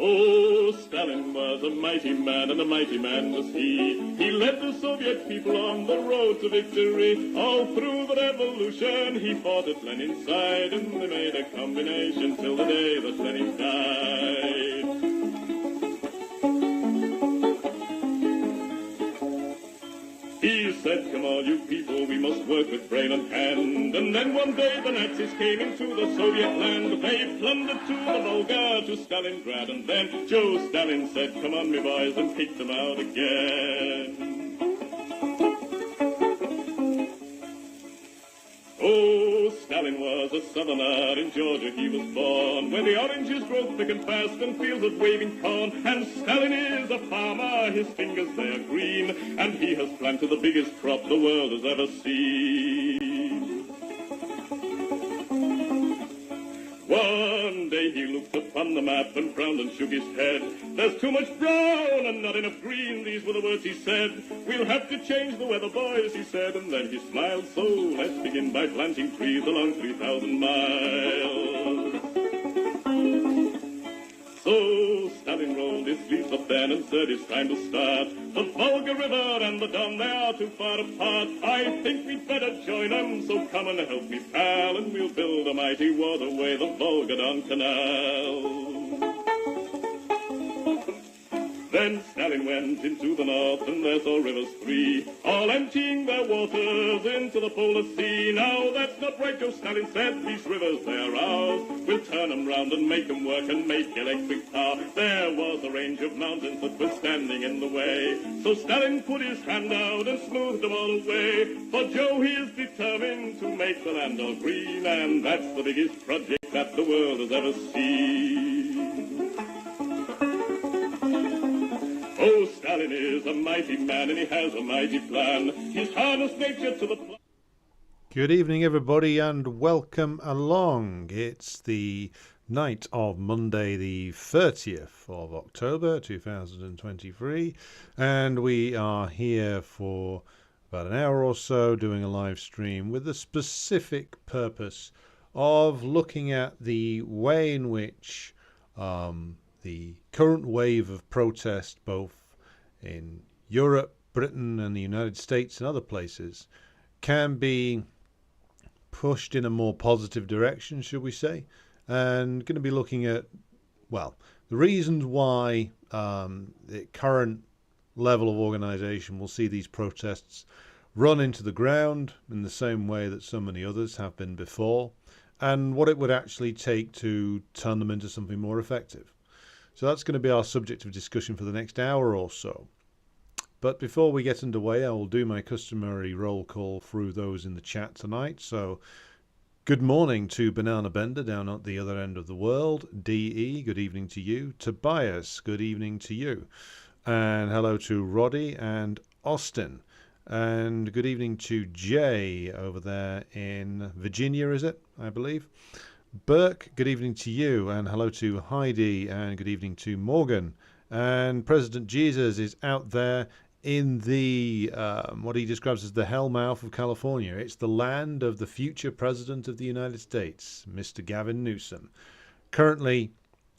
Oh, Stalin was a mighty man, and a mighty man was he. He led the Soviet people on the road to victory. All through the revolution, he fought at Lenin's side, and they made a combination till the day that Lenin died. He said, come on, you people, we must work with brain and hand. And then one day the Nazis came into the Soviet land. They plundered to the Volga, to Stalingrad. And then Joe Stalin said, come on, me boys, and kicked them out again. Oh, Stalin was a southerner, in Georgia he was born, where the oranges grow thick and fast and fields of waving corn. And Stalin is a farmer, his fingers they are green, and he has planted the biggest crop the world has ever seen. One day he looked upon the map and frowned and shook his head. There's too much brown and not enough green, these were the words he said. We'll have to change the weather, boys, he said, and then he smiled. So let's begin by planting trees along 3,000 miles. So Stalin rolled his sleeves up then and said it's time to start. The Volga River and the Don, they are too far apart. I think we'd better join them, so come and help me, pal, and we'll build a mighty waterway, the Volga-Don Canal. Then Stalin went into the north, and there saw rivers three, all emptying their waters into the polar sea. Now that's not right, Joe Stalin said, these rivers, they are ours. We'll turn them round and make them work and make electric power. There was a range of mountains that were standing in the way, so Stalin put his hand out and smoothed them all away. For Joe, he is determined to make the land all green, and that's the biggest project that the world has ever seen. Oh, Stalin is a mighty man, and he has a mighty plan. He's harnessed nature to the plan. Good evening, everybody, and welcome along. It's the night of Monday, the 30th of October, 2023, and we are here for about an hour or so doing a live stream with the specific purpose of looking at the way in which the current wave of protest, both in Europe, Britain and the United States and other places, can be pushed in a more positive direction, should we say, and going to be looking at, well, the reasons why the current level of organisation will see these protests run into the ground in the same way that so many others have been before, and what it would actually take to turn them into something more effective. So that's going to be our subject of discussion for the next hour or so. But before we get underway, I will do my customary roll call through those in the chat tonight. So good morning to Banana Bender down at the other end of the world. DE, good evening to you. Tobias, good evening to you. And hello to Roddy and Austin. And good evening to Jay over there in Virginia, is it? I believe. Burke, good evening to you, and hello to Heidi, and good evening to Morgan. And President Jesus is out there in the, what he describes as the hellmouth of California. It's the land of the future President of the United States, Mr. Gavin Newsom, currently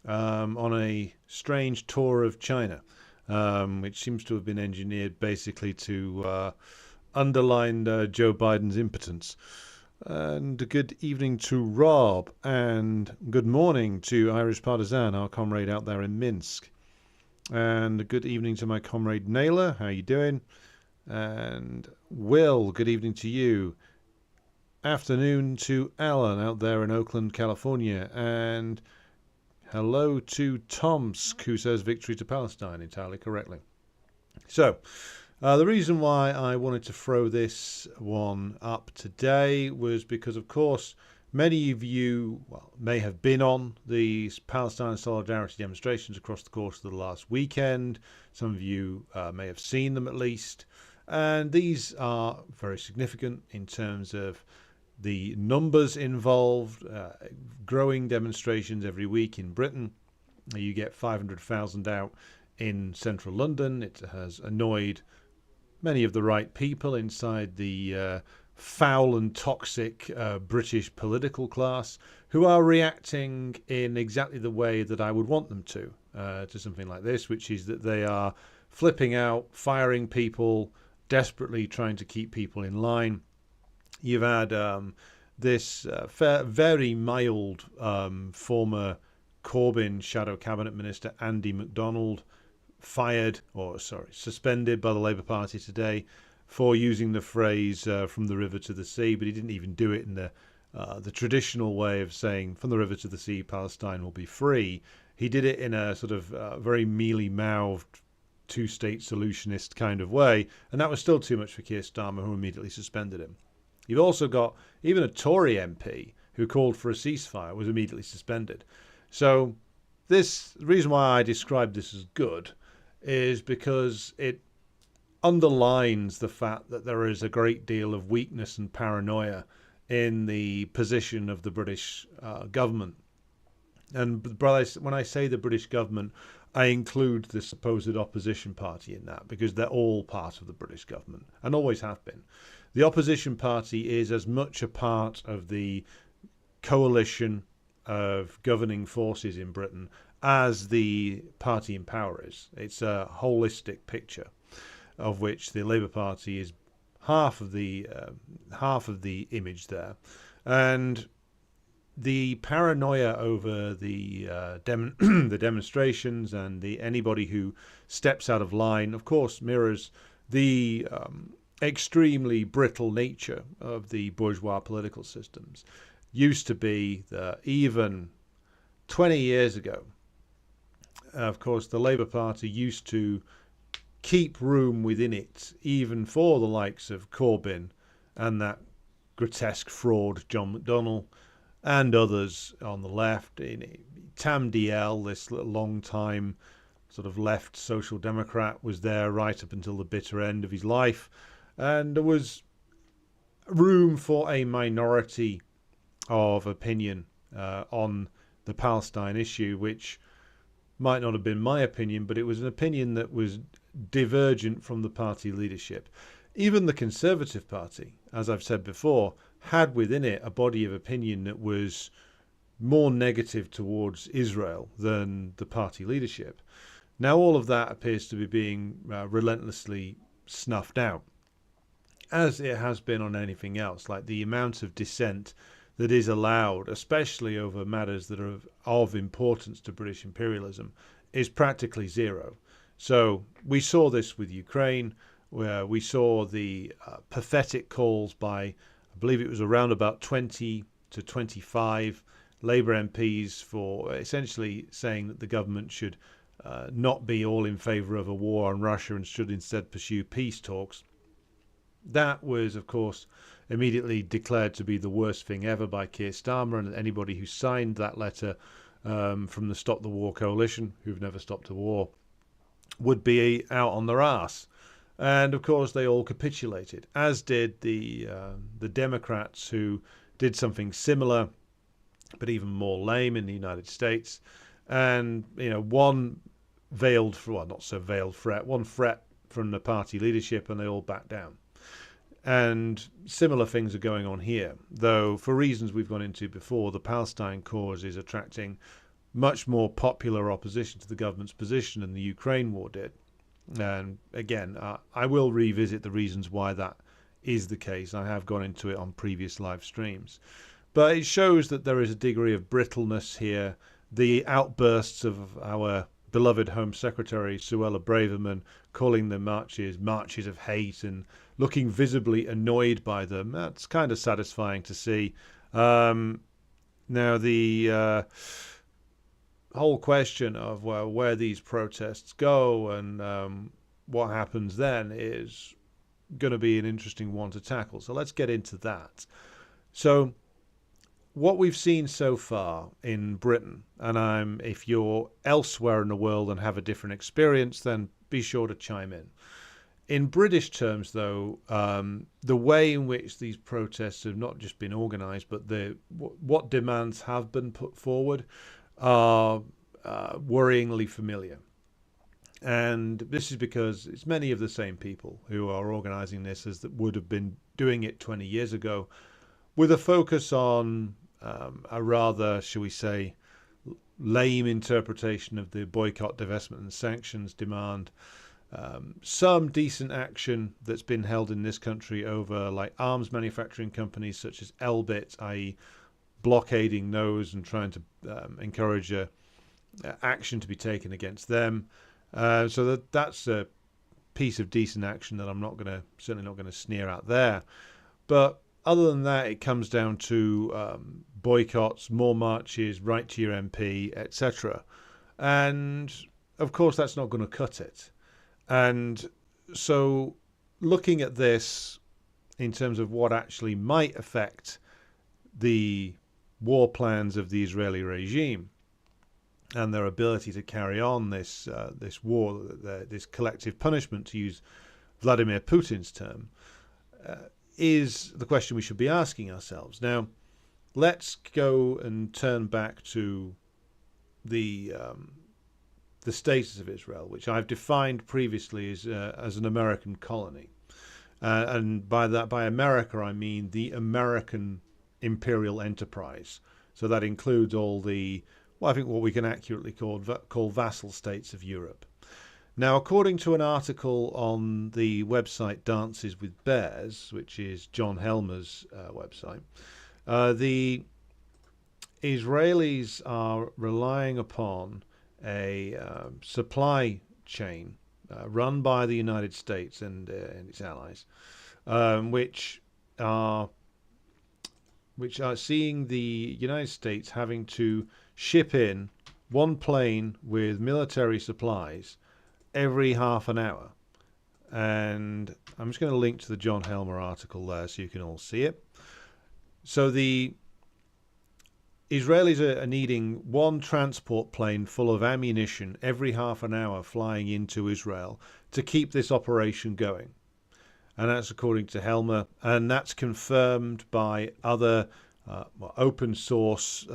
on a strange tour of China, which seems to have been engineered basically to underline Joe Biden's impotence. And good evening to Rob, and good morning to Irish Partisan, our comrade out there in Minsk. And good evening to my comrade Naylor, how you doing? And Will, good evening to you. Afternoon to Alan out there in Oakland, California. And hello to Tomsk, who says victory to Palestine, entirely correctly. So, the reason why I wanted to throw this one up today was because, of course, many of you may have been on the Palestine solidarity demonstrations across the course of the last weekend. Some of you may have seen them at least. And these are very significant in terms of the numbers involved, growing demonstrations every week in Britain. You get 500,000 out in central London. It has annoyed many of the right people inside the foul and toxic British political class who are reacting in exactly the way that I would want them to something like this, which is that they are flipping out, firing people, desperately trying to keep people in line. You've had this very mild former Corbyn shadow cabinet minister Andy MacDonald suspended by the Labour Party today for using the phrase from the river to the sea, but he didn't even do it in the traditional way of saying from the river to the sea, Palestine will be free. He did it in a sort of very mealy-mouthed two-state solutionist kind of way, and that was still too much for Keir Starmer, who immediately suspended him. You've also got even a Tory MP who called for a ceasefire was immediately suspended. So the reason why I describe this as good is because it underlines the fact that there is a great deal of weakness and paranoia in the position of the British government. And when I say the British government, I include the supposed opposition party in that, because they're all part of the British government and always have been. The opposition party is as much a part of the coalition of governing forces in Britain as the party in power is. It's a holistic picture of which the Labour Party is half of the image there, and the paranoia over the the demonstrations and anybody who steps out of line, of course, mirrors the extremely brittle nature of the bourgeois political systems. Used to be that even 20 years ago, of course, the Labour Party used to keep room within it, even for the likes of Corbyn and that grotesque fraud John McDonnell and others on the left. Tam Dalyell, this long-time sort of left social democrat, was there right up until the bitter end of his life, and there was room for a minority of opinion on the Palestine issue, which might not have been my opinion, but it was an opinion that was divergent from the party leadership. Even the Conservative Party, as I've said before, had within it a body of opinion that was more negative towards Israel than the party leadership. Now all of that appears to be being relentlessly snuffed out, as it has been on anything else. Like the amount of dissent that is allowed, especially over matters that are of importance to British imperialism, is practically zero. So we saw this with Ukraine, where we saw the pathetic calls by, I believe it was around about 20 to 25 Labour MPs for essentially saying that the government should not be all in favour of a war on Russia and should instead pursue peace talks. That was, of course, immediately declared to be the worst thing ever by Keir Starmer, and anybody who signed that letter from the Stop the War coalition, who've never stopped a war, would be out on their arse. And of course they all capitulated, as did the Democrats, who did something similar but even more lame in the United States. And one not so veiled threat, one threat from the party leadership, and they all backed down. And similar things are going on here, though for reasons we've gone into before, the Palestine cause is attracting much more popular opposition to the government's position than the Ukraine war did. And again, I will revisit the reasons why that is the case. I have gone into it on previous live streams. But it shows that there is a degree of brittleness here. The outbursts of our beloved Home Secretary, Suella Braverman, calling the marches of hate and looking visibly annoyed by them, that's kind of satisfying to see. Now, the whole question of where these protests go and what happens then is going to be an interesting one to tackle. So let's get into that. So what we've seen so far in Britain, and if you're elsewhere in the world and have a different experience, then be sure to chime in. In British terms, though, the way in which these protests have not just been organised, but what demands have been put forward are worryingly familiar. And this is because it's many of the same people who are organising this as that would have been doing it 20 years ago, with a focus on a rather, shall we say, lame interpretation of the boycott, divestment and sanctions demand. Some decent action that's been held in this country over like arms manufacturing companies such as Elbit, i.e. blockading those and trying to encourage action to be taken against them. So that's a piece of decent action that I'm certainly not going to sneer at there. But other than that, it comes down to boycotts, more marches, write to your MP, etc. And of course, that's not going to cut it. And so looking at this in terms of what actually might affect the war plans of the Israeli regime and their ability to carry on this war, this collective punishment, to use Vladimir Putin's term, is the question we should be asking ourselves. Now, let's go and turn back to the status of Israel, which I've defined previously as an American colony, and by America I mean the American imperial enterprise. So that includes all the, well, I think what we can accurately call vassal states of Europe. Now, according to an article on the website Dances with Bears, which is John Helmer's website, the Israelis are relying upon a supply chain run by the United States and its allies, which are seeing the United States having to ship in one plane with military supplies every half an hour. And I'm just going to link to the John Helmer article there so you can all see it. So the Israelis are needing one transport plane full of ammunition every half an hour flying into Israel to keep this operation going. And that's according to Helmer, and that's confirmed by other open source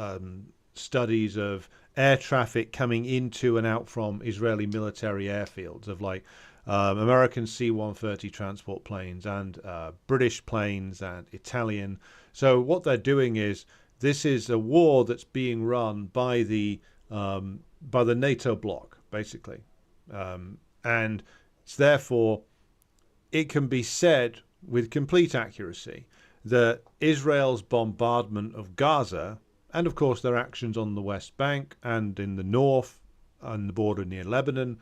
studies of air traffic coming into and out from Israeli military airfields of like American C-130 transport planes and British planes and Italian. So what they're doing is, this is a war that's being run by the NATO bloc, basically, and it's therefore it can be said with complete accuracy that Israel's bombardment of Gaza, and of course their actions on the West Bank and in the north on the border near Lebanon,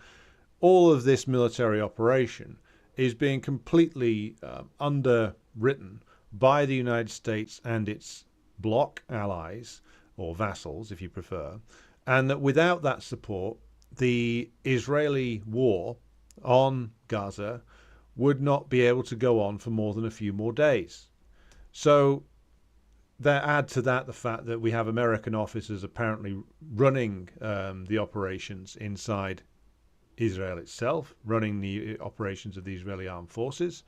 all of this military operation is being completely underwritten by the United States and its bloc allies, or vassals if you prefer, and that without that support the Israeli war on Gaza would not be able to go on for more than a few more days. So add to that the fact that we have American officers apparently running the operations inside Israel itself, running the operations of the Israeli armed forces,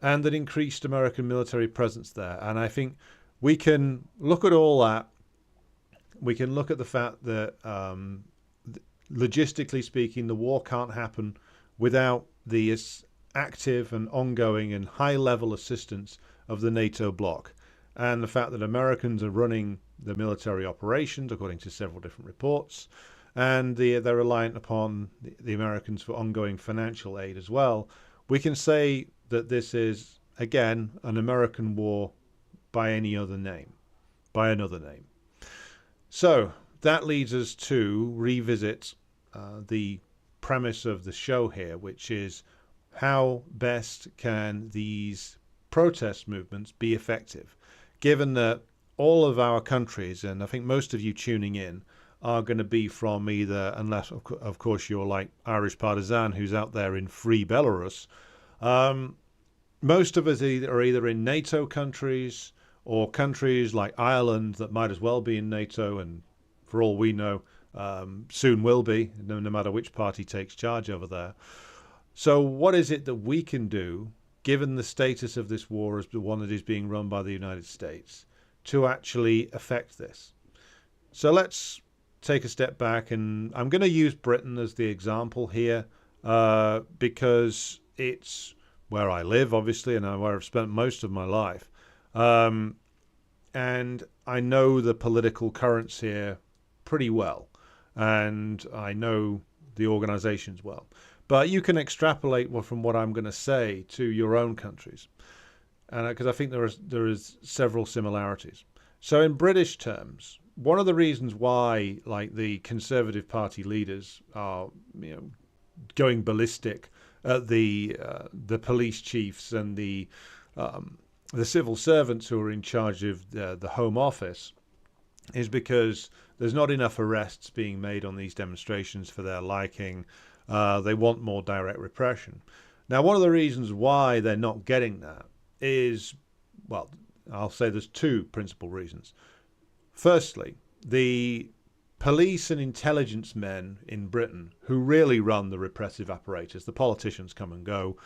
and an increased American military presence there. And I think we can look at all that. We can look at the fact that, logistically speaking, the war can't happen without the active and ongoing and high-level assistance of the NATO bloc, and the fact that Americans are running the military operations, according to several different reports, and they're reliant upon the Americans for ongoing financial aid as well. We can say that this is, again, an American war by another name. So that leads us to revisit the premise of the show here, which is how best can these protest movements be effective, given that all of our countries, and I think most of you tuning in, are going to be from either, unless of course you're like Irish Partisan who's out there in free Belarus, most of us are either in NATO countries or countries like Ireland that might as well be in NATO, and for all we know, soon will be, no matter which party takes charge over there. So what is it that we can do, given the status of this war as the one that is being run by the United States, to actually affect this? So let's take a step back, and I'm going to use Britain as the example here, because it's where I live, obviously, and where I've spent most of my life. Um, and I know the political currents here pretty well, and I know the organizations well. But you can extrapolate from what I'm going to say to your own countries, and because I think there is several similarities. So in British terms, one of the reasons why, like, the Conservative Party leaders are, going ballistic at the police chiefs and the civil servants who are in charge of the Home Office, is because there's not enough arrests being made on these demonstrations for their liking. They want more direct repression. Now, one of the reasons why they're not getting that is, well, I'll say there's two principal reasons. Firstly, the police and intelligence men in Britain who really run the repressive apparatus, the politicians come and go,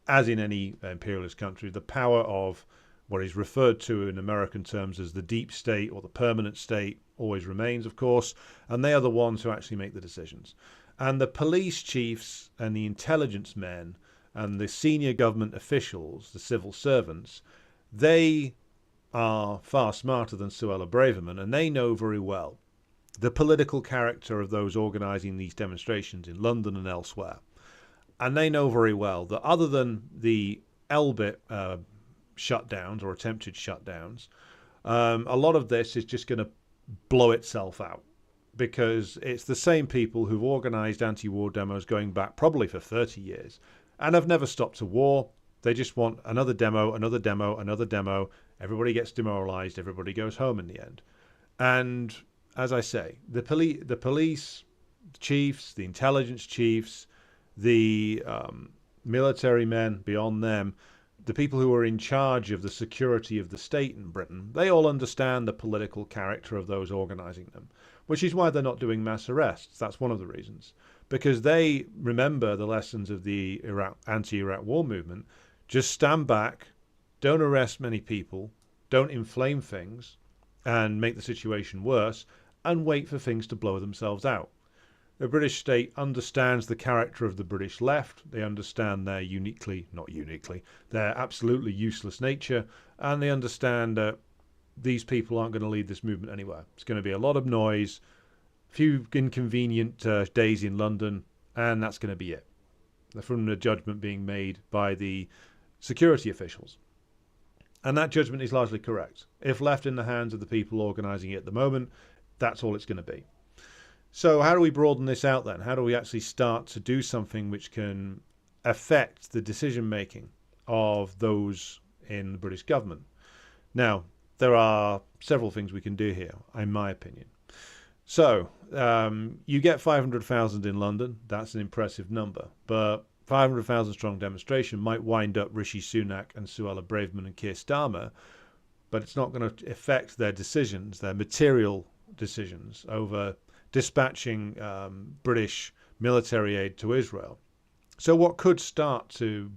as in any imperialist country. The power of what is referred to in American terms as the deep state or the permanent state always remains, of course, and they are the ones who actually make the decisions. And the police chiefs and the intelligence men and the senior government officials, the civil servants, they are far smarter than Suella Braverman, and they know very well the political character of those organising these demonstrations in London and elsewhere. And they know very well that other than the Elbit shutdowns or attempted shutdowns, a lot of this is just going to blow itself out, because it's the same people who've organised anti-war demos going back probably for 30 years and have never stopped a war. They just want another demo, another demo, another demo. Everybody gets demoralised. Everybody goes home in the end. And as I say, the police chiefs, the intelligence chiefs, the military men beyond them, the people who are in charge of the security of the state in Britain, they all understand the political character of those organising them, which is why they're not doing mass arrests. That's one of the reasons. Because they remember the lessons of the anti-Iraq war movement. Just stand back, don't arrest many people, don't inflame things and make the situation worse, and wait for things to blow themselves out. The British state understands the character of the British left. They understand their their absolutely useless nature, and they understand that these people aren't going to lead this movement anywhere. It's going to be a lot of noise, few inconvenient days in London, and that's going to be it. From the judgment being made by the security officials. And that judgment is largely correct. If left in the hands of the people organising it at the moment, that's all it's going to be. So how do we broaden this out then? How do we actually start to do something which can affect the decision making of those in the British government? Now, there are several things we can do here, in my opinion. So you get 500,000 in London. That's an impressive number. But 500,000 strong demonstration might wind up Rishi Sunak and Suella Braverman and Keir Starmer, but it's not going to affect their decisions, their material decisions over dispatching British military aid to Israel. So what could start to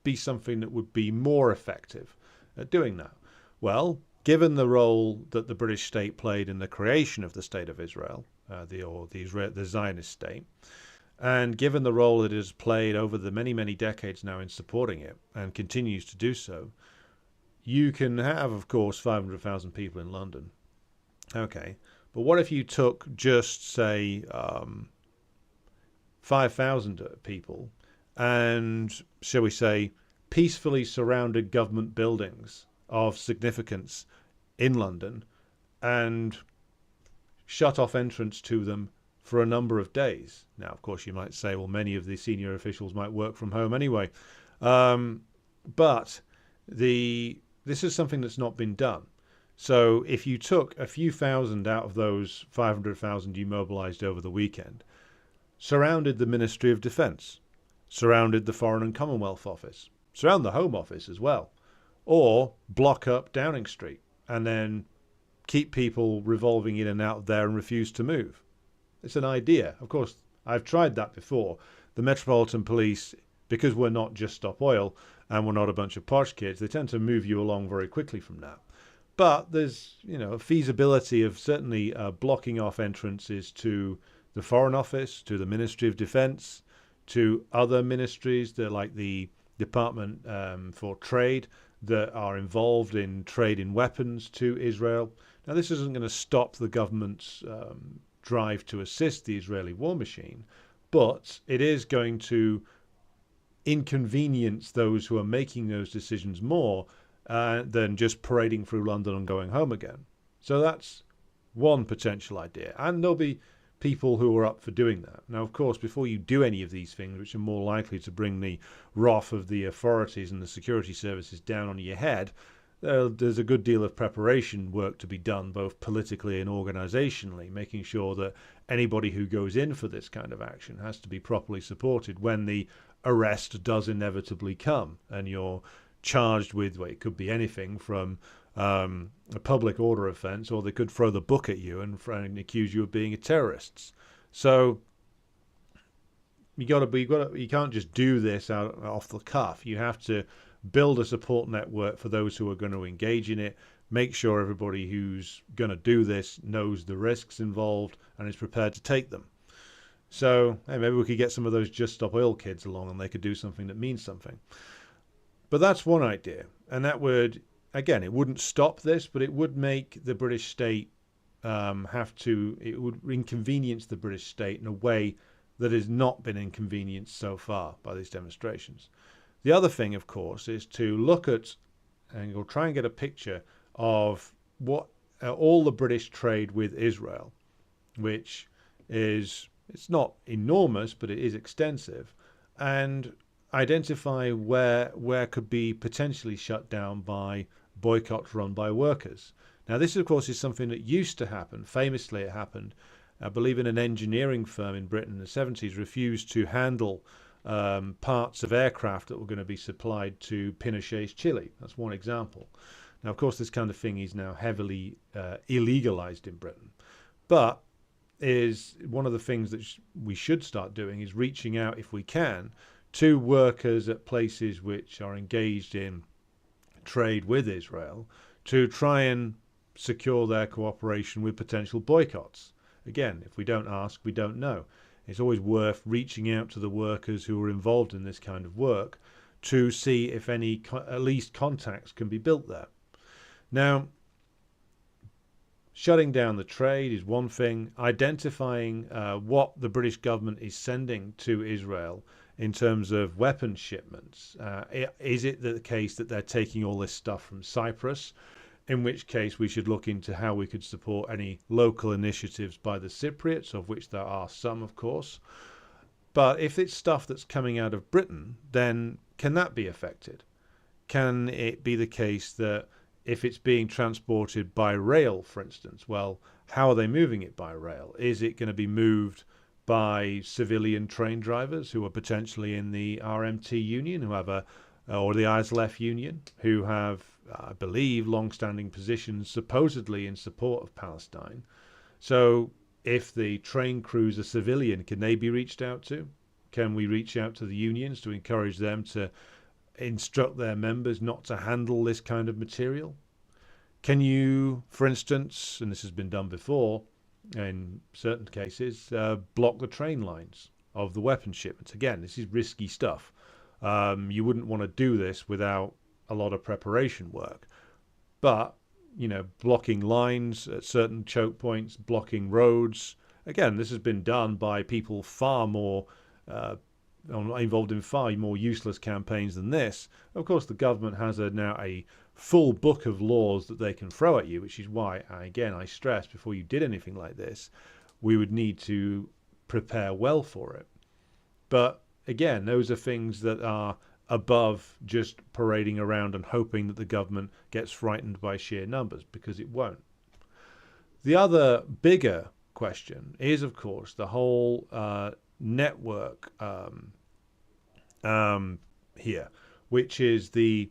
be something that would be more effective at doing that? Well, given the role that the British state played in the creation of the State of Israel, the Zionist state, and given the role it has played over the many, many decades now in supporting it and continues to do so, you can have, of course, 500,000 people in London. Okay, but what if you took just, say, 5,000 people and, shall we say, peacefully surrounded government buildings of significance in London and shut off entrance to them for a number of days? Now, of course, you might say, well, many of the senior officials might work from home anyway. But this is something that's not been done. So if you took a few thousand out of those 500,000 you mobilized over the weekend, surrounded the Ministry of Defence, surrounded the Foreign and Commonwealth Office, surround the Home Office as well, or block up Downing Street and then keep people revolving in and out of there and refuse to move. It's an idea. Of course, I've tried that before. The Metropolitan Police, because we're not just Stop Oil and we're not a bunch of posh kids, they tend to move you along very quickly from that. But there's, a feasibility of certainly blocking off entrances to the Foreign Office, to the Ministry of Defence, to other ministries that, like the Department for Trade, that are involved in trade in weapons to Israel. Now, this isn't going to stop the government's drive to assist the Israeli war machine, but it is going to inconvenience those who are making those decisions more than just parading through London and going home again. So that's one potential idea. And there'll be people who are up for doing that. Now, of course, before you do any of these things, which are more likely to bring the wrath of the authorities and the security services down on your head, there's a good deal of preparation work to be done, both politically and organisationally, making sure that anybody who goes in for this kind of action has to be properly supported when the arrest does inevitably come and you're charged with, well, it could be anything from a public order offence, or they could throw the book at you and accuse you of being a terrorist. So you can't just do this off the cuff. You have to build a support network for those who are going to engage in it, make sure everybody who's going to do this knows the risks involved and is prepared to take them. So hey, maybe we could get some of those Just Stop Oil kids along and they could do something that means something. But that's one idea. And that would, again, it wouldn't stop this, but it would make the British state it would inconvenience the British state in a way that has not been inconvenienced so far by these demonstrations. The other thing, of course, is to look at, and you'll try and get a picture of what all the British trade with Israel, which is, it's not enormous, but it is extensive, and identify where could be potentially shut down by boycotts run by workers. Now, this, of course, is something that used to happen. Famously, it happened, I believe, in an engineering firm in Britain in the 70s, refused to handle parts of aircraft that were going to be supplied to Pinochet's Chile. That's one example. Now, of course, this kind of thing is now heavily illegalized in Britain. But is one of the things that we should start doing is reaching out, if we can, to workers at places which are engaged in trade with Israel to try and secure their cooperation with potential boycotts. Again, if we don't ask, we don't know. It's always worth reaching out to the workers who are involved in this kind of work to see if any, at least, contacts can be built there. Now, shutting down the trade is one thing. Identifying what the British government is sending to Israel in terms of weapons shipments. Is it the case that they're taking all this stuff from Cyprus? In which case we should look into how we could support any local initiatives by the Cypriots, of which there are some, of course. But if it's stuff that's coming out of Britain, then can that be affected? Can it be the case that if it's being transported by rail, for instance, well, how are they moving it by rail? Is it going to be moved by civilian train drivers who are potentially in the RMT union, who have or the ISLEF union, who have, I believe, long-standing positions supposedly in support of Palestine? So if the train crews are civilian, can they be reached out to? Can we reach out to the unions to encourage them to instruct their members not to handle this kind of material? Can you, for instance, and this has been done before in certain cases, block the train lines of the weapons shipments? Again, this is risky stuff. You wouldn't want to do this without a lot of preparation work. But, blocking lines at certain choke points, blocking roads, again, this has been done by people far more involved in far more useless campaigns than this. Of course, the government has now a full book of laws that they can throw at you, which is why, again, I stress, before you did anything like this, we would need to prepare well for it. But again, those are things that are above just parading around and hoping that the government gets frightened by sheer numbers, because it won't. The other bigger question is, of course, the whole network here, which is the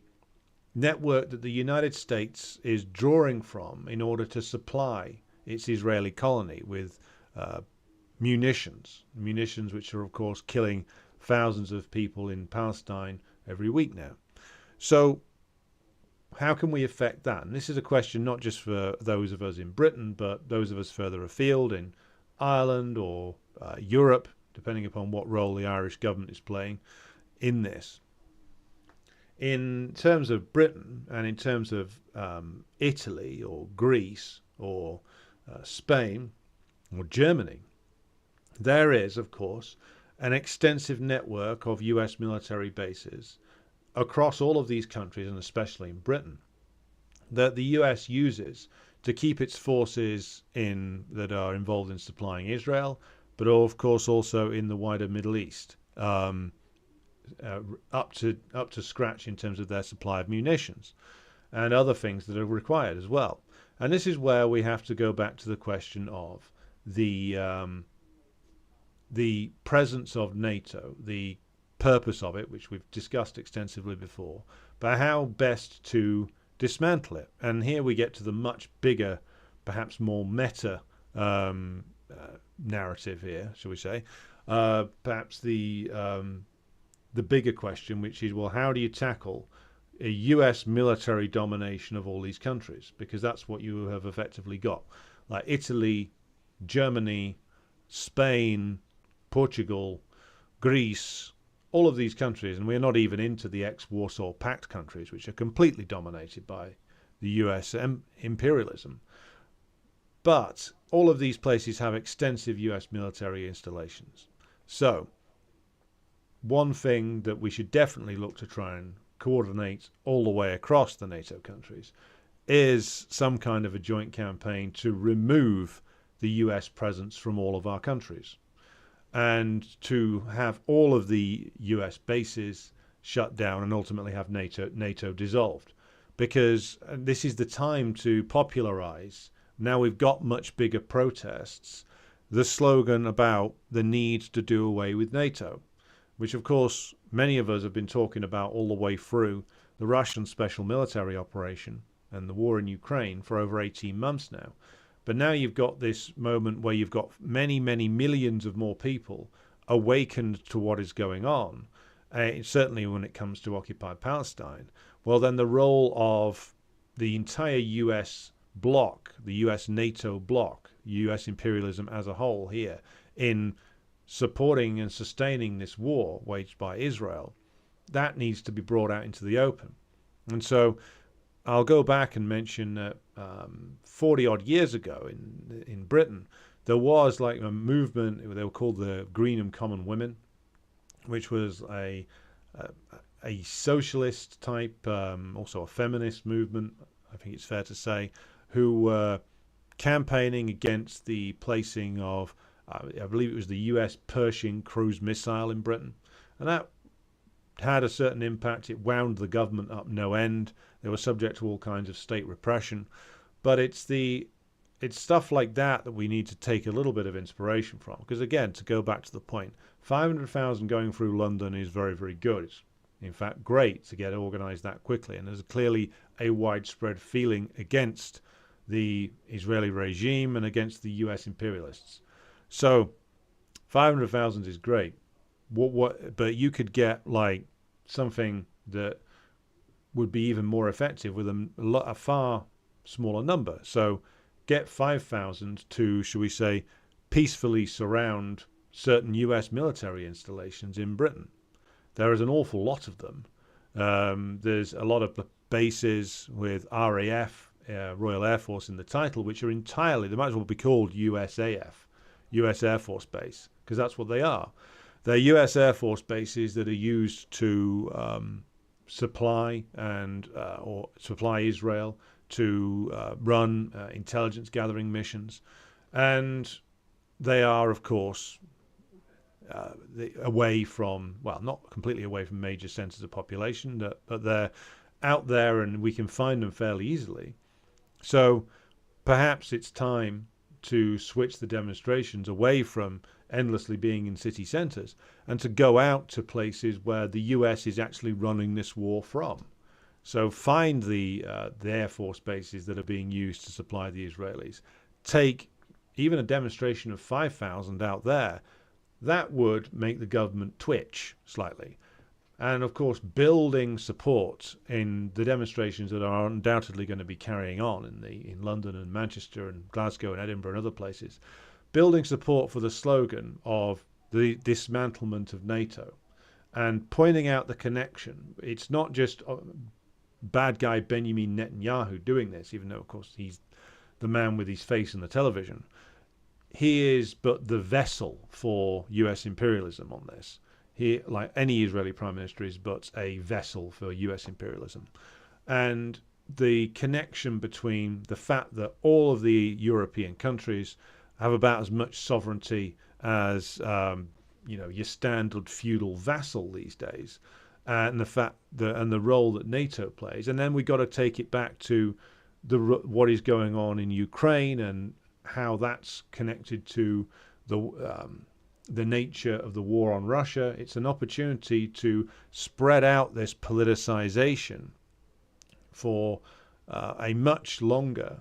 network that the United States is drawing from in order to supply its Israeli colony with munitions which are, of course, killing thousands of people in Palestine every week now. So how can we affect that? And this is a question not just for those of us in Britain, but those of us further afield in Ireland or Europe, depending upon what role the Irish government is playing in this. In terms of Britain and in terms of Italy or Greece or Spain or Germany, there is, of course, an extensive network of US military bases across all of these countries, and especially in Britain, that the US uses to keep its forces in that are involved in supplying Israel, but of course also in the wider Middle East, up to scratch in terms of their supply of munitions and other things that are required as well. And this is where we have to go back to the question of the presence of NATO, the purpose of it, which we've discussed extensively before, but how best to dismantle it. And here we get to the much bigger, perhaps more meta narrative here, shall we say. Perhaps the bigger question, which is, well, how do you tackle a US military domination of all these countries? Because that's what you have effectively got. Like Italy, Germany, Spain, Portugal, Greece, all of these countries, and we're not even into the ex-Warsaw Pact countries, which are completely dominated by the US imperialism. But all of these places have extensive US military installations. So one thing that we should definitely look to try and coordinate all the way across the NATO countries is some kind of a joint campaign to remove the US presence from all of our countries, and to have all of the US bases shut down and ultimately have NATO dissolved. Because this is the time to popularize, now we've got much bigger protests, the slogan about the need to do away with NATO, which of course many of us have been talking about all the way through the Russian special military operation and the war in Ukraine for over 18 months now. But now you've got this moment where you've got many, many millions of more people awakened to what is going on, certainly when it comes to occupied Palestine. Well, then the role of the entire US bloc, the US NATO bloc, US imperialism as a whole here, in supporting and sustaining this war waged by Israel, that needs to be brought out into the open. And so I'll go back and mention that 40 odd years ago in Britain, there was like a movement. They were called the Greenham Common Women, which was a socialist type, also a feminist movement, I think it's fair to say, who were campaigning against the placing of, I believe it was the US Pershing cruise missile in Britain. And that had a certain impact. It wound the government up no end. They were subject to all kinds of state repression. But it's stuff like that that we need to take a little bit of inspiration from. Because again, to go back to the point, 500,000 going through London is very, very good. It's in fact great to get organised that quickly. And there's clearly a widespread feeling against the Israeli regime and against the US imperialists. So 500,000 is great. But you could get like something that would be even more effective with a far smaller number. So get 5,000 to, shall we say, peacefully surround certain US military installations in Britain. There is an awful lot of them. There's a lot of bases with RAF, Royal Air Force in the title, which are entirely, they might as well be called USAF, US Air Force Base, because that's what they are. They're US Air Force bases that are used to supply or supply Israel, to run intelligence gathering missions, and they are, of course, away from, well, not completely away from major centres of population, but they're out there and we can find them fairly easily. So perhaps it's time to switch the demonstrations away from endlessly being in city centres and to go out to places where the US is actually running this war from. So find the Air Force bases that are being used to supply the Israelis. Take even a demonstration of 5,000 out there. That would make the government twitch slightly. And of course, building support in the demonstrations that are undoubtedly going to be carrying on in London and Manchester and Glasgow and Edinburgh and other places. Building support for the slogan of the dismantlement of NATO, and pointing out the connection. It's not just bad guy Benjamin Netanyahu doing this, even though, of course, he's the man with his face in the television. He is but the vessel for US imperialism on this. He, like any Israeli prime minister, is but a vessel for US imperialism. And the connection between the fact that all of the European countries have about as much sovereignty as your standard feudal vassal these days, and the fact that and the role that NATO plays, and then we got to take it back to what is going on in Ukraine and how that's connected to the nature of the war on Russia. It's an opportunity to spread out this politicization for a much longer,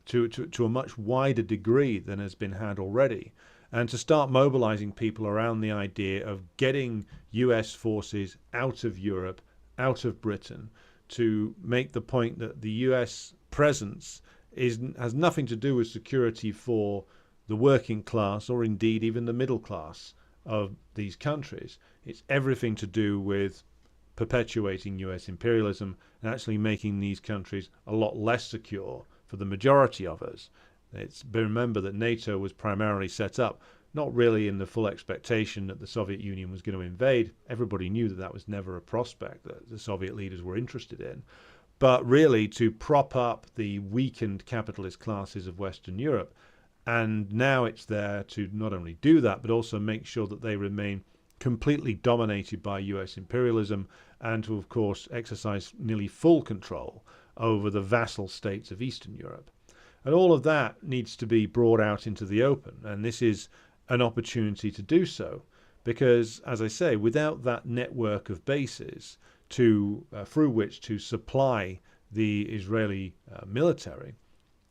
to a much wider degree than has been had already, and to start mobilizing people around the idea of getting US forces out of Europe, out of Britain, to make the point that the US presence has nothing to do with security for the working class or indeed even the middle class of these countries. It's everything to do with perpetuating US imperialism and actually making these countries a lot less secure for the majority of us. Remember that NATO was primarily set up not really in the full expectation that the Soviet Union was going to invade. Everybody knew that that was never a prospect that the Soviet leaders were interested in, but really to prop up the weakened capitalist classes of Western Europe. And now it's there to not only do that, but also make sure that they remain completely dominated by US imperialism, and to, of course, exercise nearly full control over the vassal states of Eastern Europe. And all of that needs to be brought out into the open, and this is an opportunity to do so, because, as I say, without that network of bases through which to supply the Israeli military,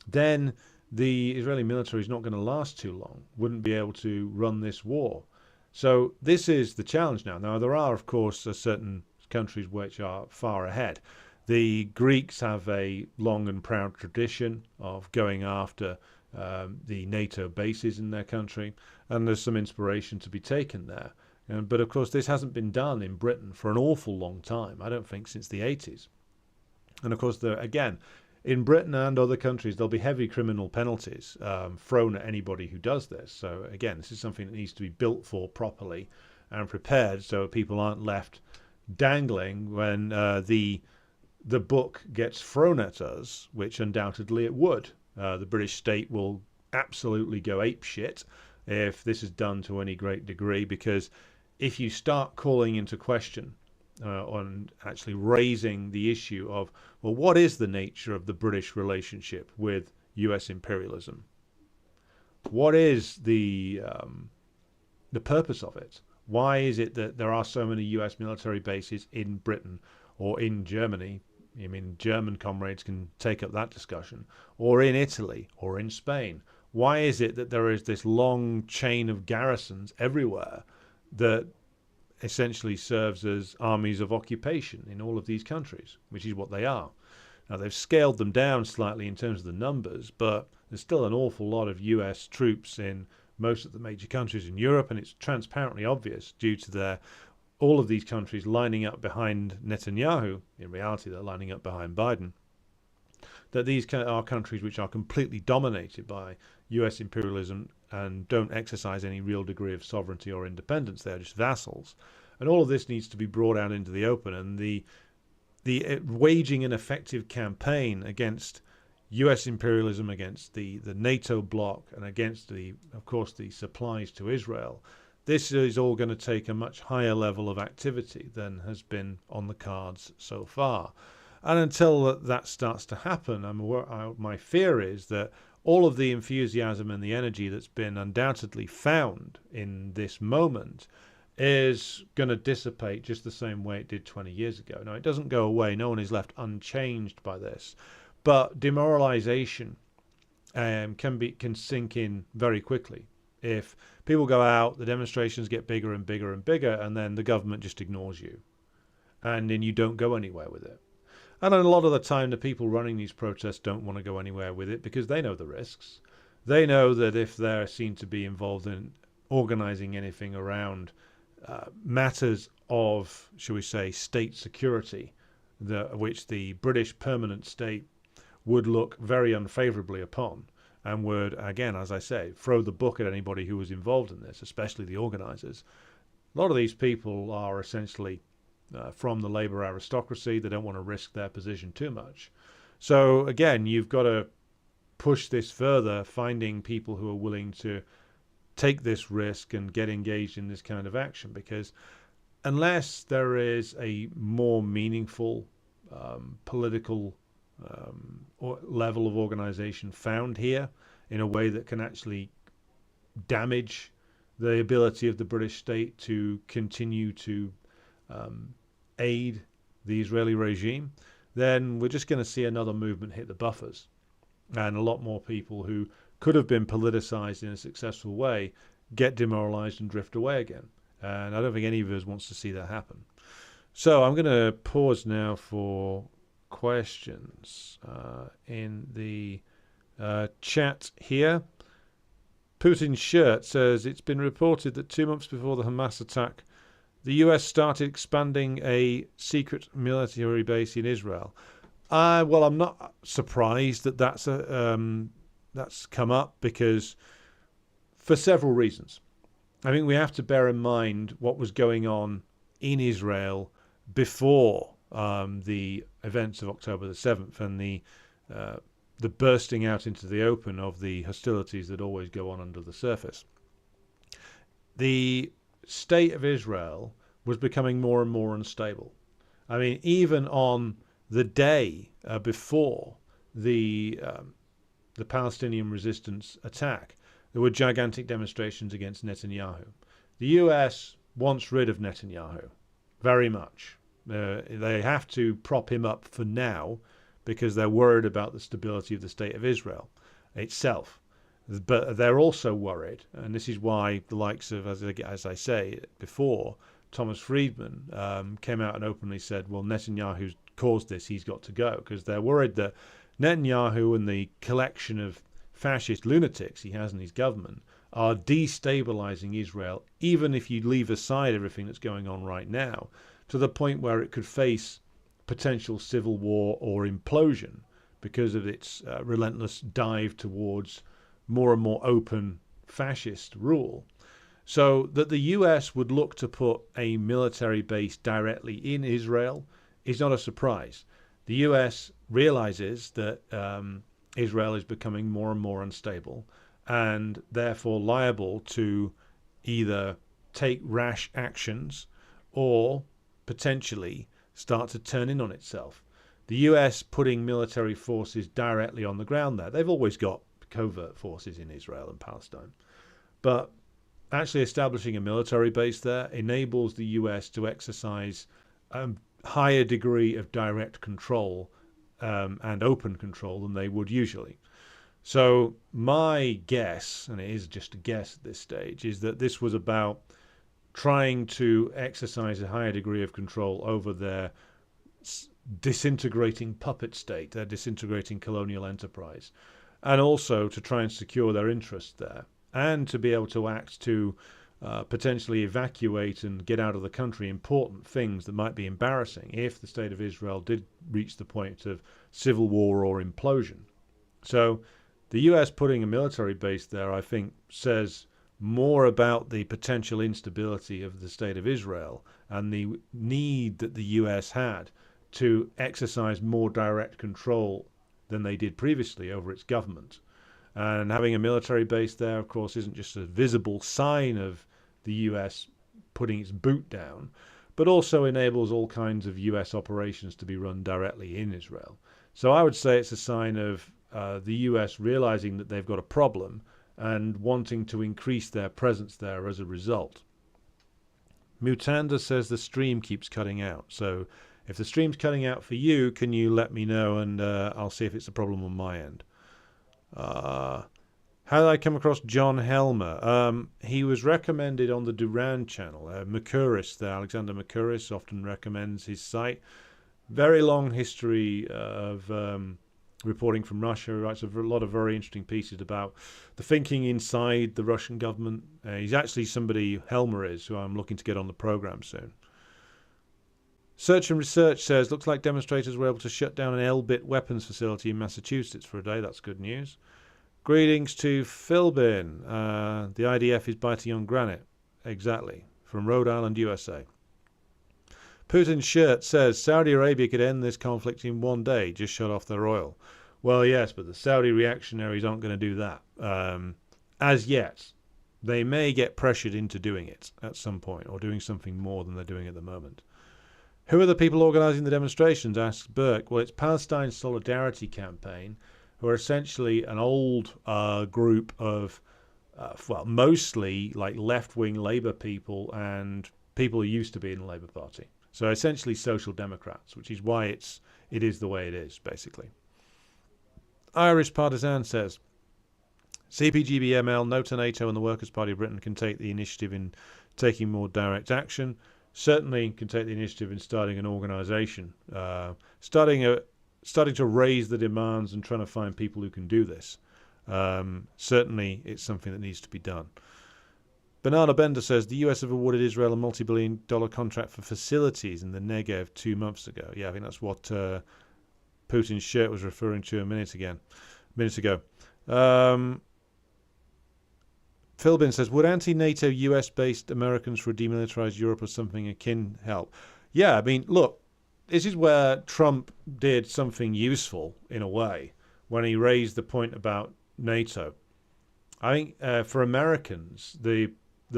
then the Israeli military is not going to last too long, wouldn't be able to run this war. So this is the challenge now. Now, there are, of course, certain countries which are far ahead. The Greeks have a long and proud tradition of going after the NATO bases in their country, and there's some inspiration to be taken there. But, of course, this hasn't been done in Britain for an awful long time, I don't think since the 80s. And, of course, again, in Britain and other countries, there'll be heavy criminal penalties thrown at anybody who does this. So, again, this is something that needs to be built for properly and prepared so people aren't left dangling when the book gets thrown at us, which undoubtedly it would. The British state will absolutely go apeshit if this is done to any great degree, because if you start calling into question on actually raising the issue of, well, what is the nature of the British relationship with US imperialism? What is the purpose of it? Why is it that there are so many US military bases in Britain or in Germany? I mean, German comrades can take up that discussion, or in Italy or in Spain. Why is it that there is this long chain of garrisons everywhere that essentially serves as armies of occupation in all of these countries, which is what they are? Now, they've scaled them down slightly in terms of the numbers, but there's still an awful lot of US troops in most of the major countries in Europe, and it's transparently obvious due to all of these countries lining up behind Netanyahu. In reality, they're lining up behind Biden. That these are countries which are completely dominated by US imperialism and don't exercise any real degree of sovereignty or independence. They're just vassals. And all of this needs to be brought out into the open. And the waging an effective campaign against US imperialism, against the NATO bloc, and against, of course, the supplies to Israel, this is all going to take a much higher level of activity than has been on the cards so far. And until that starts to happen, my fear is that all of the enthusiasm and the energy that's been undoubtedly found in this moment is going to dissipate just the same way it did 20 years ago. Now, it doesn't go away. No one is left unchanged by this. But demoralization can sink in very quickly. If people go out, the demonstrations get bigger and bigger and bigger, and then the government just ignores you. And then you don't go anywhere with it. And a lot of the time, the people running these protests don't want to go anywhere with it because they know the risks. They know that if they're seen to be involved in organizing anything around matters of, shall we say, state security, which the British permanent state would look very unfavorably upon, and would, again, as I say, throw the book at anybody who was involved in this, especially the organizers. A lot of these people are essentially from the Labour aristocracy. They don't want to risk their position too much. So again, you've got to push this further, finding people who are willing to take this risk and get engaged in this kind of action, because unless there is a more meaningful political level of organization found here in a way that can actually damage the ability of the British state to continue to aid the Israeli regime, then we're just going to see another movement hit the buffers, and a lot more people who could have been politicized in a successful way get demoralized and drift away again. And I don't think any of us wants to see that happen. So I'm going to pause now for questions in the chat here. Putin's shirt says, it's been reported that 2 months before the Hamas attack, the US started expanding a secret military base in Israel. Well, I'm not surprised that that's come up, because for several reasons. I think we have to bear in mind what was going on in Israel before the events of October the 7th and the bursting out into the open of the hostilities that always go on under the surface. The state of Israel was becoming more and more unstable. I mean, even on the day before the Palestinian resistance attack, there were gigantic demonstrations against Netanyahu. The US wants rid of Netanyahu very much. They have to prop him up for now because they're worried about the stability of the state of Israel itself. But they're also worried, and this is why the likes of, as I say before, Thomas Friedman came out and openly said, well, Netanyahu's caused this, he's got to go, because they're worried that Netanyahu and the collection of fascist lunatics he has in his government are destabilizing Israel, even if you leave aside everything that's going on right now, to the point where it could face potential civil war or implosion because of its relentless dive towards more and more open fascist rule. So that the US would look to put a military base directly in Israel is not a surprise. The US realizes that Israel is becoming more and more unstable, and therefore liable to either take rash actions or potentially start to turn in on itself. The US putting military forces directly on the ground there. They've always got covert forces in Israel and Palestine. But actually establishing a military base there enables the US to exercise a higher degree of direct control and open control than they would usually. So my guess, and it is just a guess at this stage, is that this was about trying to exercise a higher degree of control over their disintegrating puppet state, their disintegrating colonial enterprise, and also to try and secure their interests there, and to be able to act to potentially evacuate and get out of the country important things that might be embarrassing if the state of Israel did reach the point of civil war or implosion. So the US putting a military base there, I think, says more about the potential instability of the state of Israel and the need that the US had to exercise more direct control than they did previously over its government. And having a military base there, of course, isn't just a visible sign of the US putting its boot down, but also enables all kinds of US operations to be run directly in Israel. So I would say it's a sign of the US realizing that they've got a problem and wanting to increase their presence there as a result. Mutanda says the stream keeps cutting out. So if the stream's cutting out for you, can you let me know, and I'll see if it's a problem on my end. How did I come across John Helmer? He was recommended on the Duran channel. Mercouris, Alexander Mercouris often recommends his site. Very long history of reporting from Russia. He writes a lot of very interesting pieces about the thinking inside the Russian government. He's actually somebody, Helmer is, who I'm looking to get on the program soon. Search and Research says, looks like demonstrators were able to shut down an Elbit weapons facility in Massachusetts for a day. That's good news. Greetings to Philbin. The IDF is biting on granite. Exactly. From Rhode Island, USA. Putin's shirt says, Saudi Arabia could end this conflict in one day. Just shut off their oil. Well, yes, but the Saudi reactionaries aren't going to do that. As yet. They may get pressured into doing it at some point, or doing something more than they're doing at the moment. Who are the people organising the demonstrations? Asks Burke. Well, it's Palestine Solidarity Campaign, who are essentially an old group of, mostly like left-wing Labour people and people who used to be in the Labour Party. So essentially social democrats, which is why it is the way it is, basically. Irish Partisan says, CPGBML, no to NATO and the Workers' Party of Britain can take the initiative in taking more direct action. Certainly can take the initiative in starting an organisation, starting to raise the demands and trying to find people who can do this. Certainly it's something that needs to be done. Bernardo Bender says, the US have awarded Israel a multi-billion-dollar contract for facilities in the Negev 2 months ago. Yeah, I think that's what Putin's shirt was referring to a minute ago. Philbin says, would anti-NATO US-based Americans for a demilitarized Europe or something akin help? Yeah, I mean, look, this is where Trump did something useful, in a way, when he raised the point about NATO. I think for Americans, the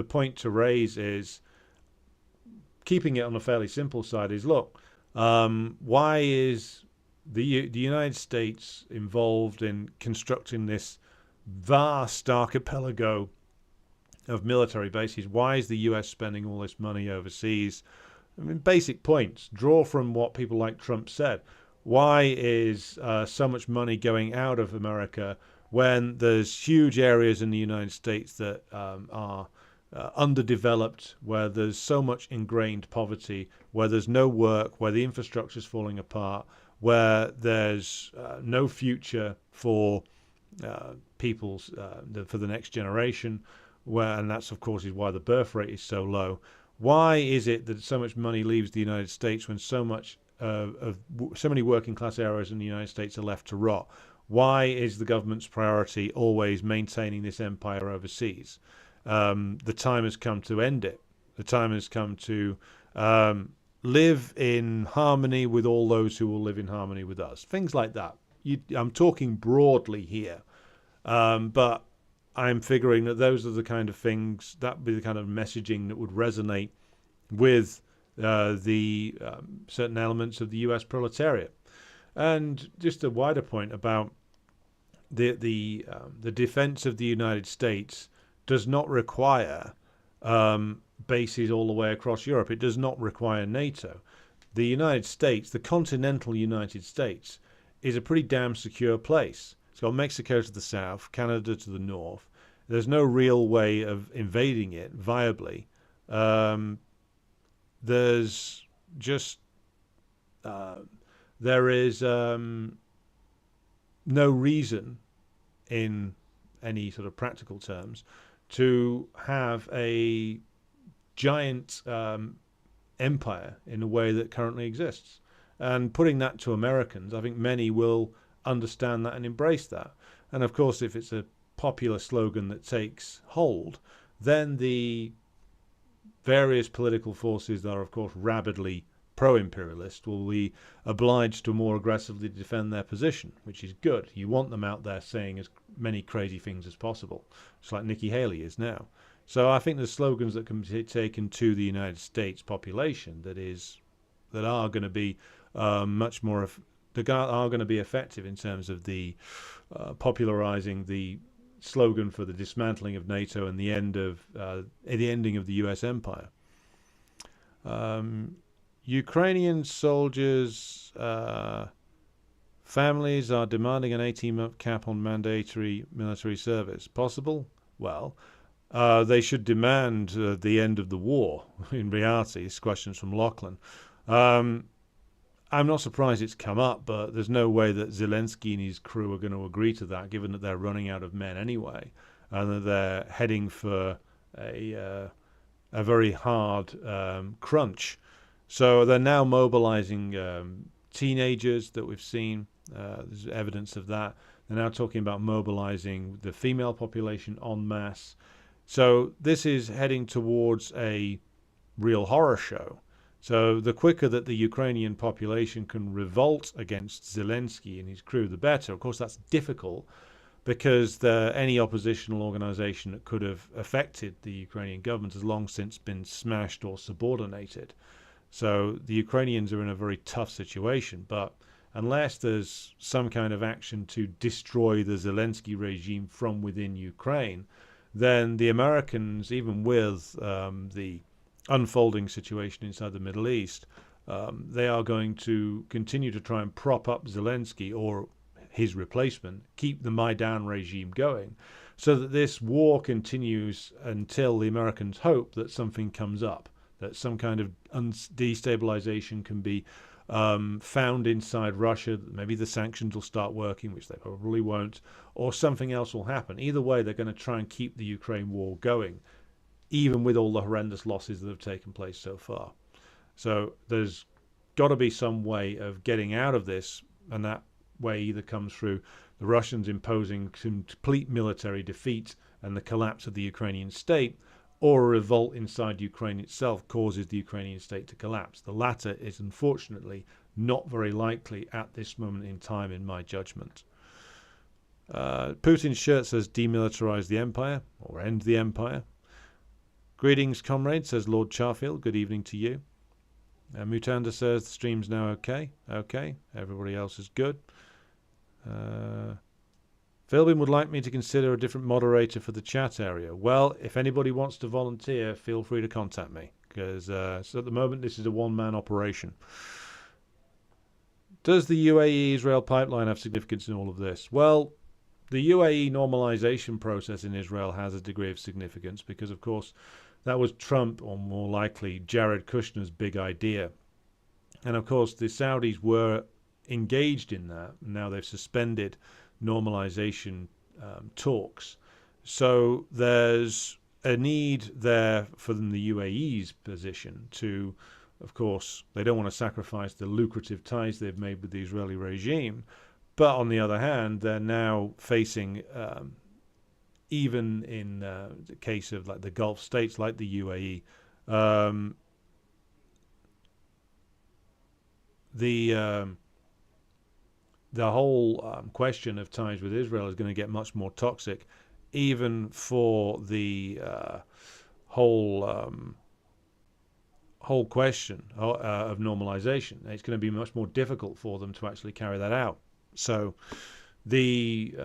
point to raise is, keeping it on a fairly simple side, is, look, why is the United States involved in constructing this vast archipelago of military bases? Why is the US spending all this money overseas? I mean, basic points. Draw from what people like Trump said. Why is so much money going out of America when there's huge areas in the United States that are underdeveloped, where there's so much ingrained poverty, where there's no work, where the infrastructure's falling apart, where there's no future for people's for the next generation, and that's of course is why the birth rate is so low. Why is it that so much money leaves the United States when so many working class areas in the United States are left to rot? Why is the government's priority always maintaining this empire overseas? The time has come to end it. The time has come to live in harmony with all those who will live in harmony with us. Things like that. I'm talking broadly here, but I'm figuring that those are the kind of things, that would be the kind of messaging that would resonate with the certain elements of the US proletariat. And just a wider point about the defense of the United States does not require bases all the way across Europe. It does not require NATO. The United States, the continental United States, is a pretty damn secure place. It's got Mexico to the south, Canada to the north. There's no real way of invading it viably. There's just there is no reason in any sort of practical terms to have a giant empire in the way that currently exists. And putting that to Americans, I think many will understand that and embrace that. And of course, if it's a popular slogan that takes hold, then the various political forces that are, of course, rabidly pro-imperialist will be obliged to more aggressively defend their position, which is good. You want them out there saying as many crazy things as possible, just like Nikki Haley is now. So I think the slogans that can be taken to the United States population that are going to be much more that are going to be effective in terms of the popularizing the slogan for the dismantling of NATO and the ending of the US empire. Ukrainian soldiers' families are demanding an 18-month cap on mandatory military service. Possible? Well, they should demand the end of the war. In reality, this question's from Lachlan. I'm not surprised it's come up, but there's no way that Zelensky and his crew are going to agree to that, given that they're running out of men anyway, and that they're heading for a very hard crunch. So they're now mobilizing teenagers that we've seen. There's evidence of that. They're now talking about mobilizing the female population en masse. So this is heading towards a real horror show. So the quicker that the Ukrainian population can revolt against Zelensky and his crew, the better. Of course, that's difficult because any oppositional organization that could have affected the Ukrainian government has long since been smashed or subordinated. So the Ukrainians are in a very tough situation. But unless there's some kind of action to destroy the Zelensky regime from within Ukraine, then the Americans, even with the unfolding situation inside the Middle East, they are going to continue to try and prop up Zelensky or his replacement, keep the Maidan regime going, so that this war continues until the Americans hope that something comes up, that some kind of destabilization can be found inside Russia. Maybe the sanctions will start working, which they probably won't, or something else will happen. Either way, they're going to try and keep the Ukraine war going, even with all the horrendous losses that have taken place so far. So there's got to be some way of getting out of this, and that way either comes through the Russians imposing complete military defeat and the collapse of the Ukrainian state, or a revolt inside Ukraine itself causes the Ukrainian state to collapse. The latter is unfortunately not very likely at this moment in time, in my judgment. Putin's shirt says demilitarize the empire or end the empire. Greetings, comrade, says Lord Charfield. Good evening to you. Mutanda says the stream's now okay. Okay, everybody else is good. Philbin would like me to consider a different moderator for the chat area. Well, if anybody wants to volunteer, feel free to contact me, because so at the moment this is a one-man operation. Does the UAE-Israel pipeline have significance in all of this? Well, the UAE normalization process in Israel has a degree of significance because, of course, that was Trump, or more likely Jared Kushner's big idea. And, of course, the Saudis were engaged in that. Now they've suspended normalization talks. So there's a need there for the UAE's position to, of course, they don't want to sacrifice the lucrative ties they've made with the Israeli regime. But on the other hand, they're now facing, even in the case of like the Gulf states, like the UAE, the whole question of ties with Israel is going to get much more toxic, even for the whole question of normalization. It's going to be much more difficult for them to actually carry that out. So the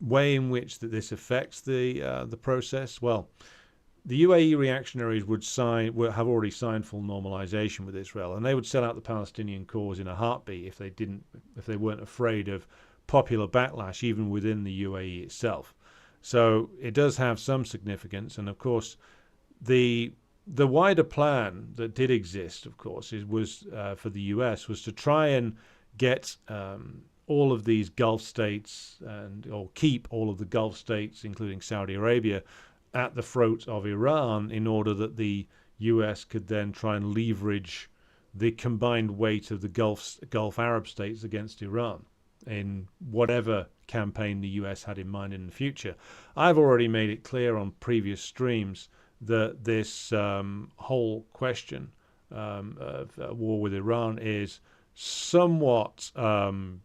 way in which this affects the process, well, the UAE reactionaries have already signed full normalization with Israel, and they would sell out the Palestinian cause in a heartbeat if they weren't afraid of popular backlash even within the UAE itself. So it does have some significance, and of course the wider plan that did exist, of course, was for the US was to try and get all of these Gulf states or keep all of the Gulf states, including Saudi Arabia, at the throat of Iran in order that the US could then try and leverage the combined weight of the Gulf Arab states against Iran in whatever campaign the US had in mind in the future. I've already made it clear on previous streams that this whole question of war with Iran is somewhat not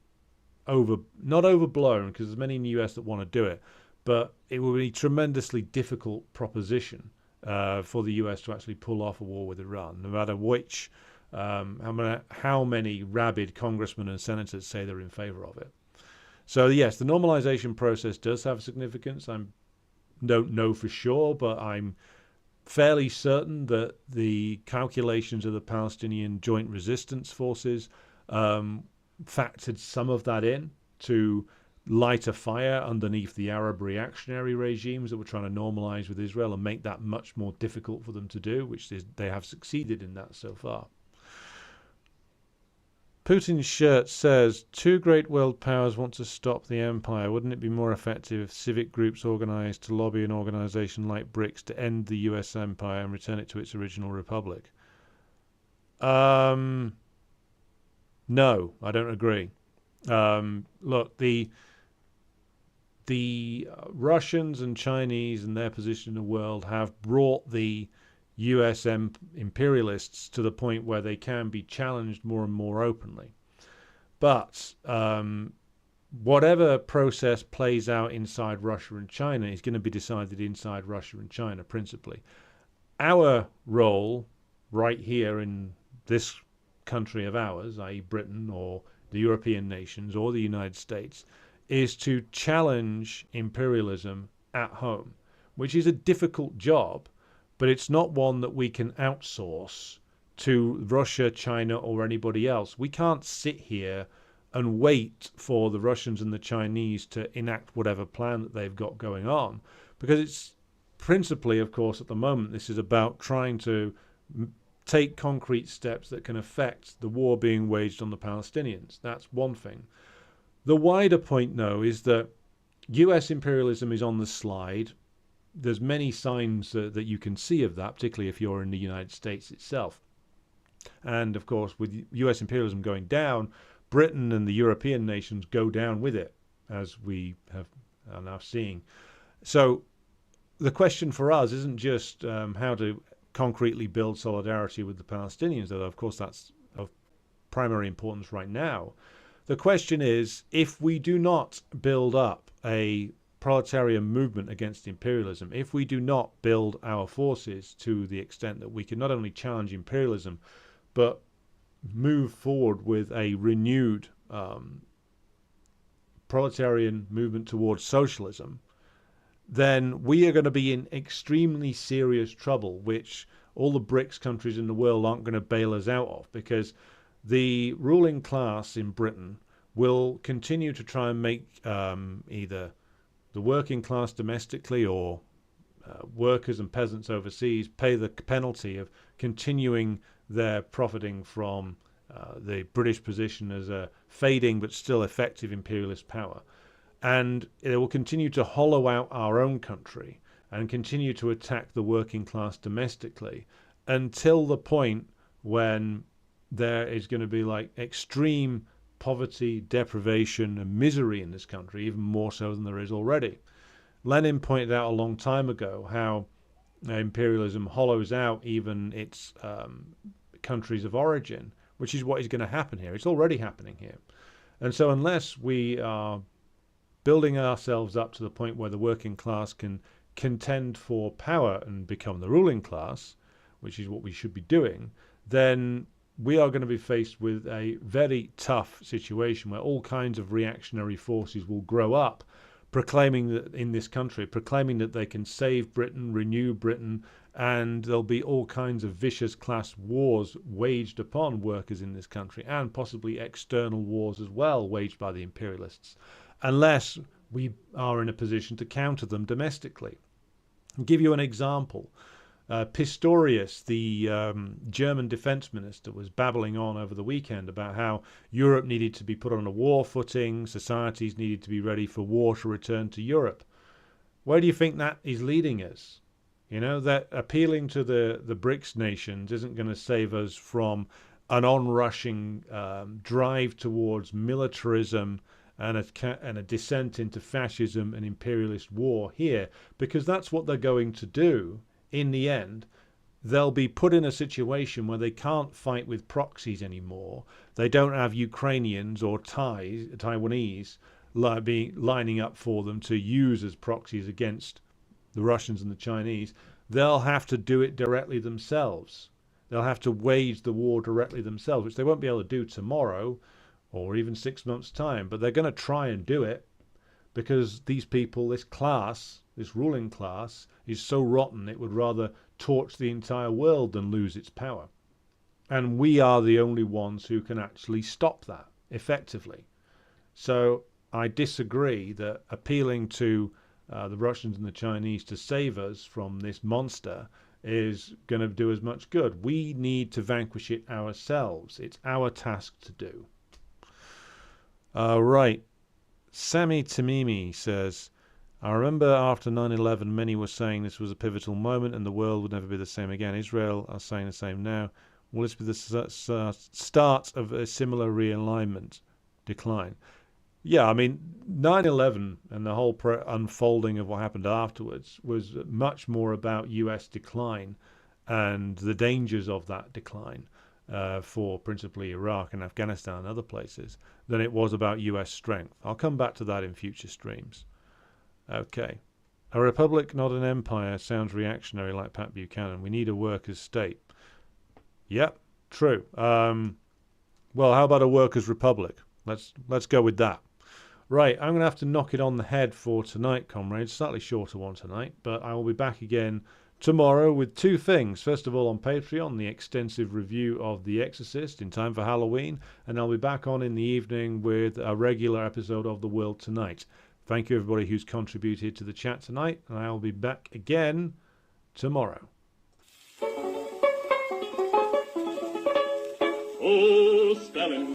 overblown, because there's many in the US that want to do it, but it will be a tremendously difficult proposition for the US to actually pull off a war with Iran, no matter which, how many rabid congressmen and senators say they're in favor of it. So yes, the normalization process does have significance. I don't know for sure, but I'm fairly certain that the calculations of the Palestinian Joint Resistance Forces factored some of that in to light a fire underneath the Arab reactionary regimes that were trying to normalize with Israel and make that much more difficult for them to do, which they have succeeded in that so far. Putin's shirt says, two great world powers want to stop the empire. Wouldn't it be more effective if civic groups organised to lobby an organisation like BRICS to end the US empire and return it to its original republic? No, I don't agree. Look, the Russians and Chinese and their position in the world have brought the US imperialists to the point where they can be challenged more and more openly. But whatever process plays out inside Russia and China is going to be decided inside Russia and China principally. Our role right here in this country of ours, i.e. Britain or the European nations or the United States, is to challenge imperialism at home, which is a difficult job, but it's not one that we can outsource to Russia, China, or anybody else. We can't sit here and wait for the Russians and the Chinese to enact whatever plan that they've got going on, because it's principally, of course, at the moment, this is about trying to take concrete steps that can affect the war being waged on the Palestinians. That's one thing. The wider point, though, is that US imperialism is on the slide. There's many signs that you can see of that, particularly if you're in the United States itself. And, of course, with US imperialism going down, Britain and the European nations go down with it, as we are now seeing. So the question for us isn't just how to concretely build solidarity with the Palestinians, though, of course, that's of primary importance right now. The question is, if we do not build up a proletarian movement against imperialism, if we do not build our forces to the extent that we can not only challenge imperialism, but move forward with a renewed proletarian movement towards socialism, then we are going to be in extremely serious trouble, which all the BRICS countries in the world aren't going to bail us out of, because the ruling class in Britain will continue to try and make either the working class domestically or workers and peasants overseas pay the penalty of continuing their profiting from the British position as a fading but still effective imperialist power. And it will continue to hollow out our own country and continue to attack the working class domestically until the point when there is going to be like extreme poverty, deprivation, and misery in this country, even more so than there is already. Lenin pointed out a long time ago how imperialism hollows out even its countries of origin, which is what is going to happen here. It's already happening here. And so unless we are building ourselves up to the point where the working class can contend for power and become the ruling class, which is what we should be doing, then we are going to be faced with a very tough situation where all kinds of reactionary forces will grow up, proclaiming that in this country, proclaiming that they can save Britain, renew Britain, and there'll be all kinds of vicious class wars waged upon workers in this country, and possibly external wars as well waged by the imperialists, unless we are in a position to counter them domestically. I'll give you an example. Pistorius, the German defense minister, was babbling on over the weekend about how Europe needed to be put on a war footing, societies needed to be ready for war to return to Europe. Where do you think that is leading us? You know, that appealing to the BRICS nations isn't going to save us from an onrushing drive towards militarism and a descent into fascism and imperialist war here, because that's what they're going to do. In the end, they'll be put in a situation where they can't fight with proxies anymore. They don't have Ukrainians or Taiwanese lining up for them to use as proxies against the Russians and the Chinese. They'll have to do it directly themselves. They'll have to wage the war directly themselves, which they won't be able to do tomorrow or even 6 months' time. But they're going to try and do it because these people, this class, this ruling class, is so rotten it would rather torch the entire world than lose its power. And we are the only ones who can actually stop that effectively. So I disagree that appealing to the Russians and the Chinese to save us from this monster is going to do as much good. We need to vanquish it ourselves. It's our task to do. Right. Sammy Tamimi says, I remember after 9/11, many were saying this was a pivotal moment and the world would never be the same again. Israel are saying the same now. Will this be the start of a similar realignment decline? Yeah, I mean, 9/11 and the whole unfolding of what happened afterwards was much more about US decline and the dangers of that decline for principally Iraq and Afghanistan and other places than it was about US strength. I'll come back to that in future streams. Okay. A republic, not an empire, sounds reactionary like Pat Buchanan. We need a workers' state. Yep, true. Well, how about a workers' republic? Let's go with that. Right, I'm going to have to knock it on the head for tonight, comrades. Slightly shorter one tonight, but I will be back again tomorrow with two things. First of all, on Patreon, the extensive review of The Exorcist in time for Halloween, and I'll be back on in the evening with a regular episode of The World Tonight. Thank you, everybody who's contributed to the chat tonight, and I'll be back again tomorrow. Oh, Stalin.